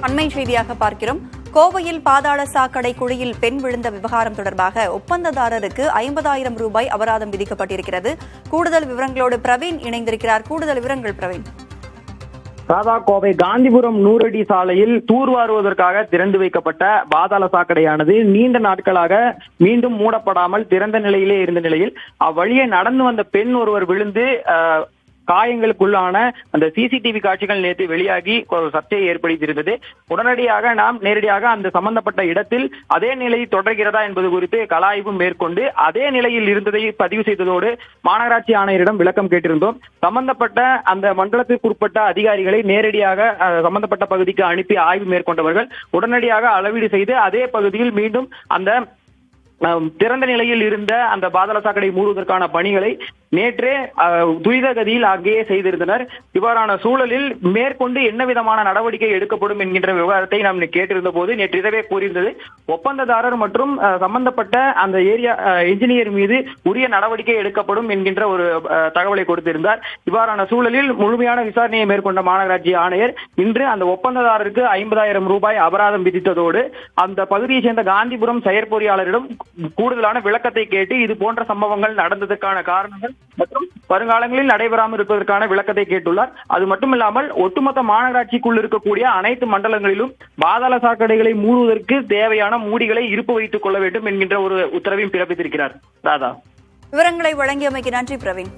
அண்மை செய்தியாக பார்க்கிறோம். கோவையில் பாதாள சாக்கடை குழியில் பெண் விழுந்த விவகாரம் தொடர்பாக ஒப்பந்ததாரருக்கு 50,000 ரூபாய் அபராதம் விதிக்கப்பட்டிருக்கிறது. கூடுதல் விவரங்களோடு பிரவீன் இணைந்திருக்கிறார். கூடுதல் விவரங்கள் பிரவீன். கோவை காந்திபுரம் 100 அடி சாலையில் தூர்வாருவதற்காக திறந்து வைக்கப்பட்ட பாதாள சாக்கடையானது நீண்ட நாட்களாக மீண்டும் மூடப்படாமல் திறந்த நிலையிலே இருந்த நிலையில் அவ்வழியே நடந்து வந்த பெண் ஒருவர் விழுந்து காயங்களுக்குள்ளான அந்த சிசிடிவி காட்சிகள் நேற்று வெளியாகி ஒரு சர்ச்சையை ஏற்படுத்தியிருந்தது. உடனடியாக நாம் நேரடியாக அந்த சம்பந்தப்பட்ட இடத்தில் அதே நிலை தொடர்கிறதா என்பது குறித்து கலாய்வு மேற்கொண்டு அதே நிலையில் இருந்ததை பதிவு செய்ததோடு மாநகராட்சி ஆணையரிடம் விளக்கம் கேட்டிருந்தோம். சம்பந்தப்பட்ட அந்த மண்டலத்திற்குட்பட்ட அதிகாரிகளை நேரடியாக சம்பந்தப்பட்ட பகுதிக்கு அனுப்பி ஆய்வு மேற்கொண்டவர்கள் உடனடியாக அளவீடு செய்து அதே பகுதியில் மீண்டும் அந்த திறந்த நிலையில் இருந்த அந்த பாதாள சாக்கடை மூடுவதற்கான பணிகளை நேற்றே துரித கதியில் அங்கேயே செய்திருந்தனர். இவ்வாறான சூழலில் மேற்கொண்டு என்ன விதமான நடவடிக்கை எடுக்கப்படும் என்கின்ற விவகாரத்தை நாம் கேட்டிருந்த போது நேற்று இரவே கூறியிருந்தது ஒப்பந்ததாரர் மற்றும் சம்பந்தப்பட்ட அந்த ஏரியா என்ஜினியர் மீது உரிய நடவடிக்கை எடுக்கப்படும் என்கின்ற ஒரு தகவலை கொடுத்திருந்தார். இவ்வாறான சூழலில் முழுமையான விசாரணையை மேற்கொண்ட மாநகராட்சி ஆணையர் இன்று அந்த ஒப்பந்ததாரருக்கு 50,000 ரூபாய் அபராதம் விதித்ததோடு அந்த பகுதியைச் சேர்ந்த காந்திபுரம் செயற்பொறியாளரிடம் கூடுதலான விளக்கத்தை கேட்டு இது போன்ற சம்பவங்கள் நடந்ததற்கான காரணங்கள் மற்றும் வருங்காலங்களில் நடைபெறாமல் இருப்பதற்கான விளக்கத்தை கேட்டுள்ளார். அது மட்டுமில்லாமல் ஒட்டுமொத்த மாநகராட்சிக்குள் இருக்கக்கூடிய அனைத்து மண்டலங்களிலும் பாதாள சாக்கடைகளை மூடுவதற்கு தேவையான மூடிகளை இருப்பு வைத்துக் கொள்ள வேண்டும் என்கின்ற ஒரு உத்தரவையும் பிறப்பித்திருக்கிறார். ராதா, விவரங்களை வழங்கியமைக்கு நன்றி பிரவீன்.